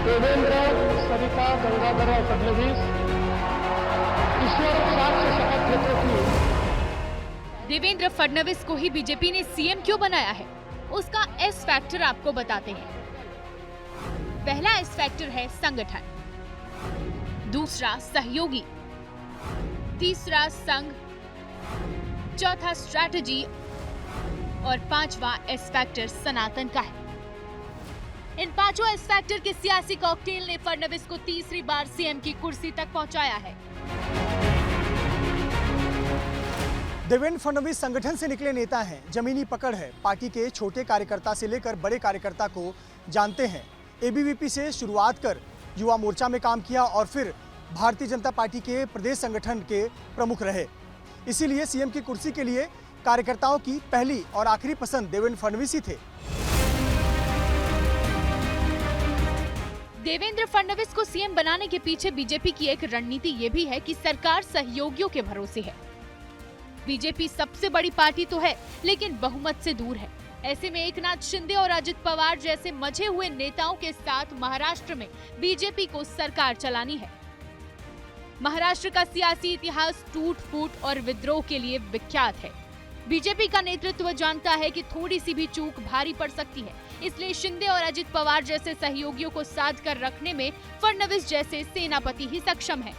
देवेंद्र, सरिता, गंगाधर और फडणवीस ईश्वर प्रसाद से शपथ लेते हुए। देवेंद्र फडणवीस को ही बीजेपी ने सीएम क्यों बनाया है, उसका एस फैक्टर आपको बताते हैं। पहला एस फैक्टर है संगठन, दूसरा सहयोगी, तीसरा संघ, चौथा स्ट्रैटेजी और पांचवा एस फैक्टर सनातन का है। इन पांचों एस फैक्टर के सियासी कॉकटेल ने फडणवीस को तीसरी बार सीएम की कुर्सी तक पहुंचाया है। देवेंद्र फडणवीस संगठन से निकले नेता हैं, जमीनी पकड़ है, पार्टी के छोटे कार्यकर्ता से लेकर बड़े कार्यकर्ता को जानते हैं। एबीवीपी से शुरुआत कर युवा मोर्चा में काम किया और फिर भारतीय जनता पार्टी के प्रदेश संगठन के प्रमुख रहे। इसीलिए सीएम की कुर्सी के लिए कार्यकर्ताओं की पहली और आखिरी पसंद देवेंद्र फडणवीस ही थे। देवेंद्र फडणवीस को सीएम बनाने के पीछे बीजेपी की एक रणनीति ये भी है कि सरकार सहयोगियों के भरोसे है। बीजेपी सबसे बड़ी पार्टी तो है, लेकिन बहुमत से दूर है। ऐसे में एकनाथ शिंदे और अजित पवार जैसे मजे हुए नेताओं के साथ महाराष्ट्र में बीजेपी को सरकार चलानी है। महाराष्ट्र का सियासी इतिहास टूट फूट और विद्रोह के लिए विख्यात है। बीजेपी का नेतृत्व जानता है कि थोड़ी सी भी चूक भारी पड़ सकती है, इसलिए शिंदे और अजित पवार जैसे सहयोगियों को साथ कर रखने में फडणवीस जैसे सेनापति ही सक्षम है।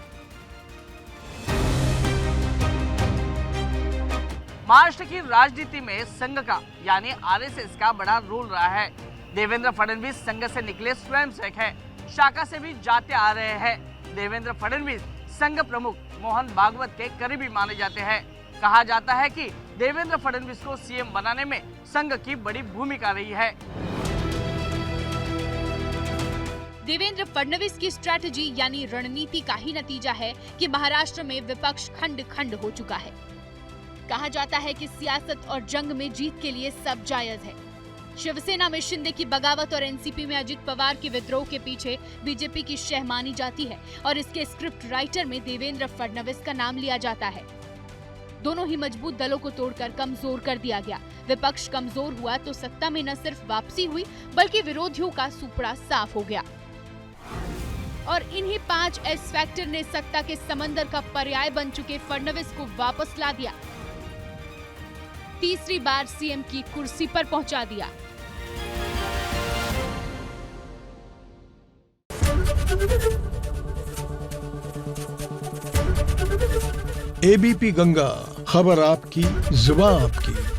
महाराष्ट्र की राजनीति में संघ का यानी आरएसएस का बड़ा रोल रहा है। देवेंद्र फडणवीस संघ से निकले स्वयंसेवक है, शाखा से भी जाते आ रहे हैं। देवेंद्र फडणवीस संघ प्रमुख मोहन भागवत के करीबी माने जाते हैं। कहा जाता है कि देवेंद्र फडणवीस को सीएम बनाने में संघ की बड़ी भूमिका रही है। देवेंद्र फडणवीस की स्ट्रैटेजी यानी रणनीति का ही नतीजा है कि महाराष्ट्र में विपक्ष खंड खंड हो चुका है। कहा जाता है कि सियासत और जंग में जीत के लिए सब जायज है। शिवसेना में शिंदे की बगावत और एनसीपी में अजित पवार के विद्रोह के पीछे बीजेपी की शह मानी जाती है और इसके स्क्रिप्ट राइटर में देवेंद्र फडणवीस का नाम लिया जाता है। दोनों ही मजबूत दलों को तोड़कर कमजोर कर दिया गया। विपक्ष कमजोर हुआ तो सत्ता में न सिर्फ वापसी हुई, बल्कि विरोधियों का सुपड़ा साफ हो गया। और इन्हीं 5 एस फैक्टर ने सत्ता के समंदर का पर्याय बन चुके फडणवीस को वापस ला दिया, तीसरी बार सीएम की कुर्सी पर पहुंचा दिया। एबीपी गंगा, खबर आपकी, जुबान आपकी।